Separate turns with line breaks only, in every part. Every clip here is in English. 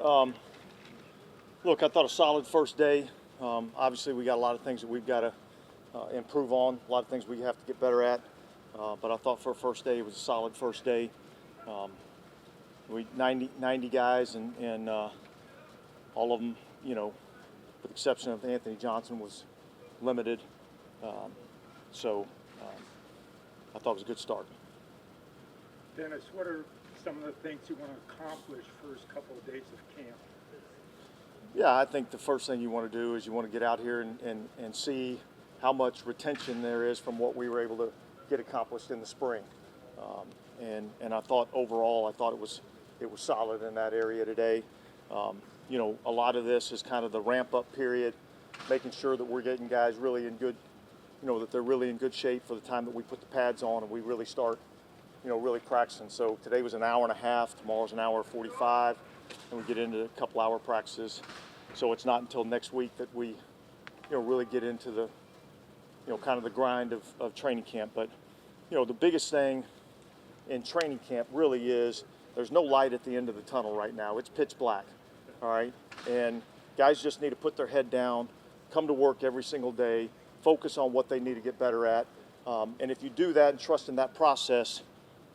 Look, I thought a solid first day. Obviously, we got a lot of things that we've got to improve on, a lot of things we have to get better at. But I thought for a first day, it was a solid first day. We 90 guys, and all of them, with the exception of Anthony Johnson, was limited. So I thought it was a good start.
Dennis, what are some of the things you want to accomplish first couple of days of camp?
Yeah, I think the first thing you want to do is you want to get out here and see how much retention there is from what we were able to get accomplished in the spring. And I thought overall, it was solid in that area today. A lot of this is kind of the ramp up period, making sure that we're getting guys really in good, that they're really in good shape for the time that we put the pads on and we really start, really practicing. So today was an hour and a half, tomorrow's an hour 45, and we get into a couple hour practices. So it's not until next week that we, really get into the, kind of the grind of training camp. But, the biggest thing in training camp really is there's no light at the end of the tunnel right now. It's pitch black, all right? And guys just need to put their head down, come to work every single day, focus on what they need to get better at. And if you do that and trust in that process,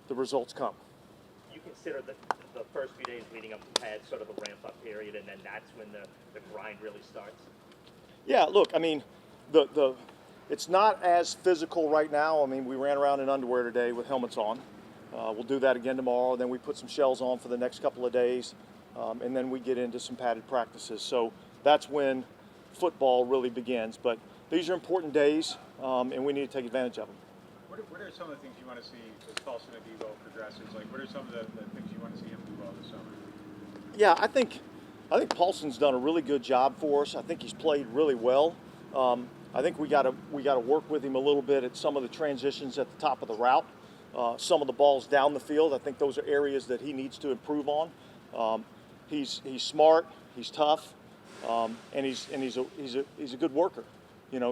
the results come.
You consider the first few days leading up to pads sort of a ramp-up period, and then that's when the grind really starts?
Yeah, look, I mean, it's not as physical right now. I mean, we ran around in underwear today with helmets on. We'll do that again tomorrow. Then we put some shells on for the next couple of days, and then we get into some padded practices. So that's when football really begins. But these are important days, and we need to take advantage of them.
What are some of the things you want to see as Paulson Adebo progresses? Like, what are some of the things you want to see him do well this summer?
Yeah, I think Paulson's done a really good job for us. I think he's played really well. I think we got to work with him a little bit at some of the transitions at the top of the route. Some of the balls down the field, I think those are areas that he needs to improve on. He's smart, he's tough, and he's a good worker.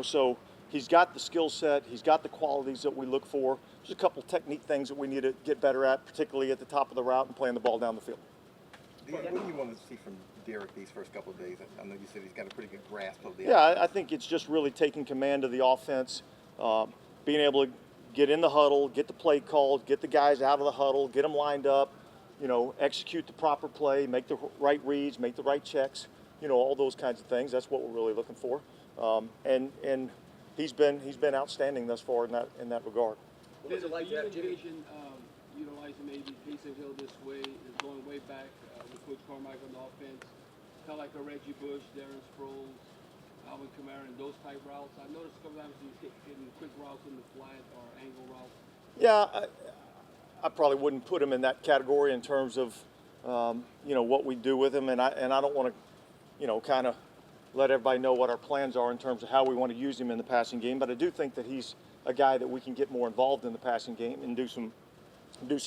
So he's got the skill set, he's got the qualities that we look for. There's a couple technique things that we need to get better at, particularly at the top of the route and playing the ball down the field.
What do you want to see from Derek these first couple of days? I know you said he's got a pretty good grasp of the
offense. I think it's just really taking command of the offense, being able to get in the huddle, get the play called, get the guys out of the huddle, get them lined up, execute the proper play, make the right reads, make the right checks, all those kinds of things. That's what we're really looking for. And he's been outstanding thus far in that regard.
What was it like to have Jimmy? Utilizing maybe Jason Hill this way is going way back with Coach Carmichael on the offense, kind of like a Reggie Bush, Darren Sproles, Alvin Kamara, and those type routes. I noticed a couple times he's hitting quick routes in the flat or angle routes.
Yeah, I probably wouldn't put him in that category in terms of what we do with him, and I don't want to kind of let everybody know what our plans are in terms of how we want to use him in the passing game. But I do think that he's a guy that we can get more involved in the passing game and do some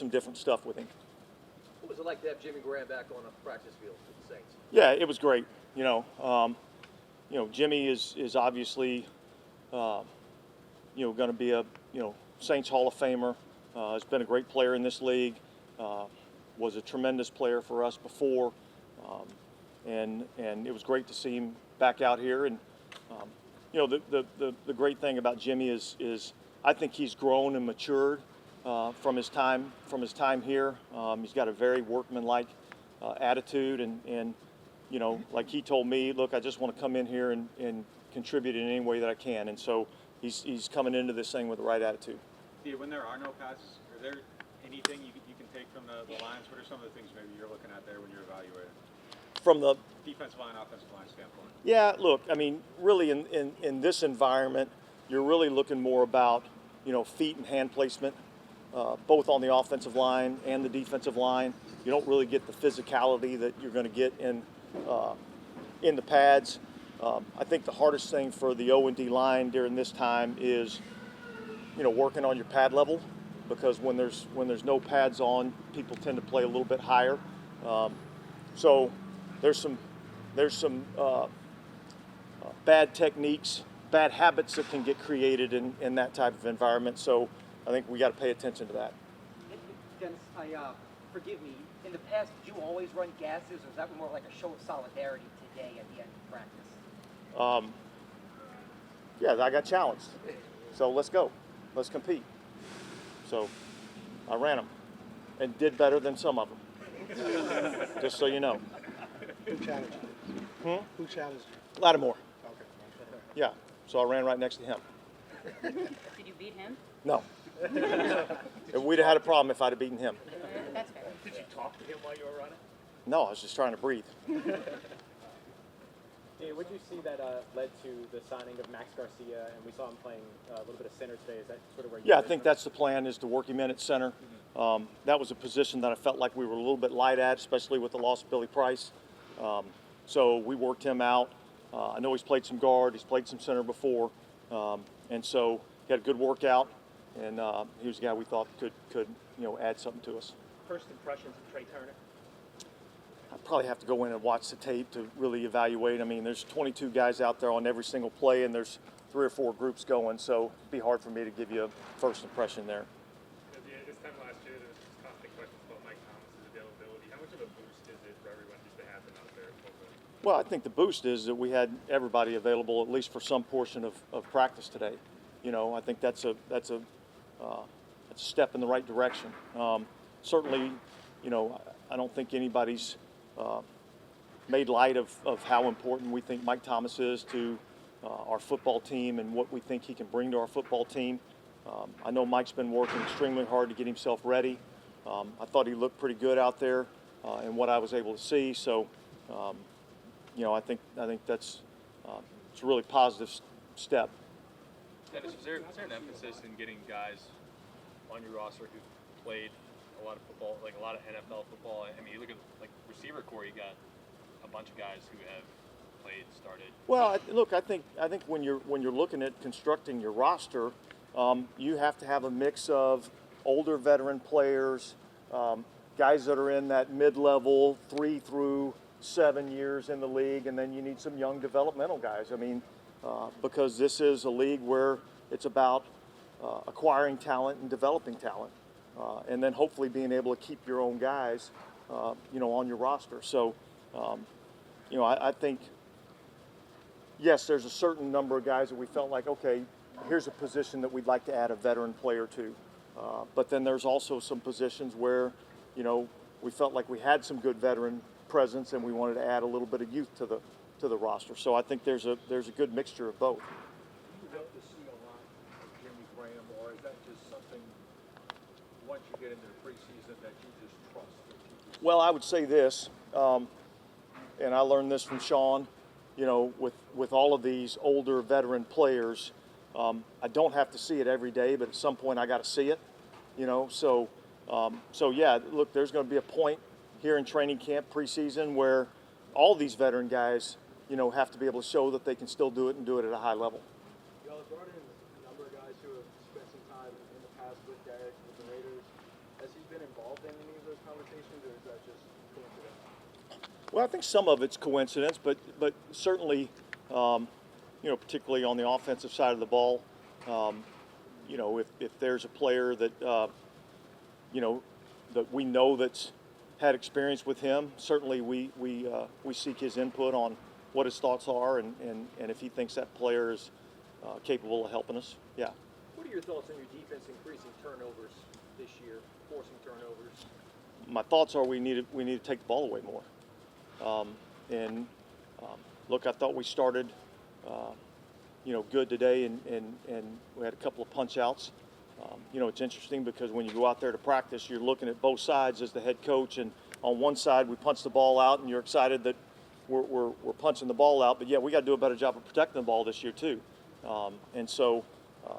different stuff with him.
What was it like to have Jimmy Graham back on a practice field with the Saints?
Yeah, it was great. Jimmy is obviously, going to be a Saints Hall of Famer. Has been a great player in this league. Was a tremendous player for us before, and it was great to see him back out here. And the great thing about Jimmy is I think he's grown and matured from his time here. He's got a very workmanlike attitude, and like he told me, look, I just want to come in here and contribute in any way that I can. And so he's coming into this thing with the right attitude.
Steve, when there are no passes, are there anything you can take from the lines? What are some of the things maybe you're looking at there when you're evaluating?
From the
defensive line, offensive line standpoint?
Yeah, look, I mean, really in this environment, you're really looking more about, feet and hand placement, both on the offensive line and the defensive line. You don't really get the physicality that you're going to get in the pads. I think the hardest thing for the O&D line during this time is, working on your pad level, because when there's no pads on, people tend to play a little bit higher. So there's some bad techniques, bad habits that can get created in that type of environment. So I think we got to pay attention to that.
Dennis, forgive me, in the past, did you always run gases, or was that more like a show of solidarity today at the end of practice?
Yeah, I got challenged. So let's go. Let's compete. So I ran them and did better than some of them. Just so you know.
Who challenged you? Who challenged you?
Lattimore.
Okay.
Yeah. So I ran right next to him.
Did you beat him?
No. We'd have had a problem if I'd have beaten him.
That's fair.
Did you talk to him while you were running?
No, I was just trying to breathe.
Hey, what did you see that led to the signing of Max Garcia, and we saw him playing a little bit of center today? Is that sort of where you
Yeah, I think that's the plan, is to work him in at center. That was a position that I felt like we were a little bit light at, especially with the loss of Billy Price. So we worked him out. I know he's played some guard, he's played some center before, and so he had a good workout, and he was a guy we thought could add something to us.
First impressions of Trey Turner?
I probably have to go in and watch the tape to really evaluate. I mean, there's 22 guys out there on every single play, and there's 3 or 4 groups going, so it'd be hard for me to give you a first impression there.
This time last year, there was constant questions about Mike Thomas's availability. How much of a boost is it for everyone just to have him out there?
Well, I think the boost is that we had everybody available at least for some portion of practice today. I think that's a step in the right direction. Certainly, I don't think anybody's made light of how important we think Mike Thomas is to our football team and what we think he can bring to our football team. I know Mike's been working extremely hard to get himself ready. I thought he looked pretty good out there in what I was able to see. So, I think that's it's a really positive step.
Dennis, is there an emphasis in getting guys on your roster who've played a lot of football, like a lot of NFL football? I mean, you look at like receiver core, you got a bunch of guys who have played, started.
Well, look, I think when you're looking at constructing your roster, you have to have a mix of older veteran players, guys that are in that mid-level 3 through 7 years in the league, and then you need some young developmental guys. I mean, because this is a league where it's about acquiring talent and developing talent, and then hopefully being able to keep your own guys, on your roster. So, I think, yes, there's a certain number of guys that we felt like, okay, here's a position that we'd like to add a veteran player to. But then there's also some positions where, we felt like we had some good veteran presence and we wanted to add a little bit of youth to the roster. So I think there's a good mixture of both.
Do you hope to see a lot of Jimmy Graham, or is that just something once you get into the preseason that you just trust?
Well, I would say this, and I learned this from Sean, with all of these older veteran players, I don't have to see it every day, but at some point I got to see it, So yeah, look, there's going to be a point here in training camp preseason where all these veteran guys, have to be able to show that they can still do it and do it at a high level.
Y'all have brought in a number of guys who have spent some time in the past with Derek, with the Raiders. Has he been involved in any of those conversations, or is that just coincidental?
Well, I think some of it's coincidence, but certainly, particularly on the offensive side of the ball, if there's a player that, that we know that's had experience with him, certainly we seek his input on what his thoughts are and if he thinks that player is capable of helping us. Yeah.
What are your thoughts on your defense increasing turnovers this year, forcing turnovers?
My thoughts are we need to take the ball away more. Look, I thought we started, good today, and we had a couple of punch outs. It's interesting because when you go out there to practice, you're looking at both sides as the head coach, and on one side we punch the ball out, and you're excited that we're punching the ball out. But yeah, we got to do a better job of protecting the ball this year too. So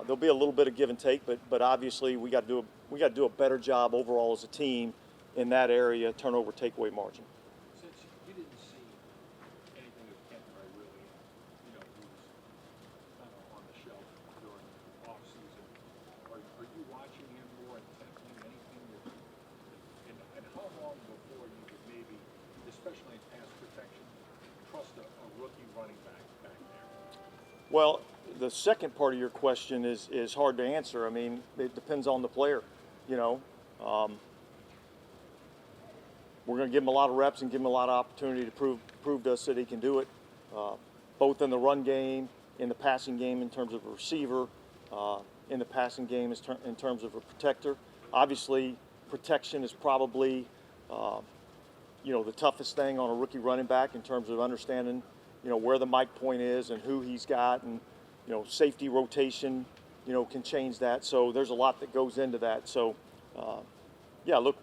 there'll be a little bit of give and take, but obviously we got to do a better job overall as a team in that area, turnover takeaway margin.
Since you didn't see anything of Kentner really, who's kind of on the shelf during off season, are you watching him more intently? Anything and how long before you would maybe, especially in pass protection, trust a rookie running back there?
Well, the second part of your question is hard to answer. I mean, it depends on the player, we're going to give him a lot of reps and give him a lot of opportunity to prove to us that he can do it, both in the run game, in the passing game in terms of a receiver, in the passing game in terms of a protector. Obviously, protection is probably the toughest thing on a rookie running back in terms of understanding where the mic point is and who he's got, and safety rotation can change that. So there's a lot that goes into that. So yeah, look,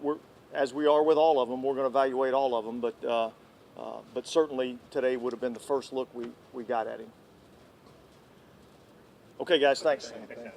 as we are with all of them, we're going to evaluate all of them, but certainly today would have been the first look we got at him. Okay, guys, thanks.
Thanks, Adam.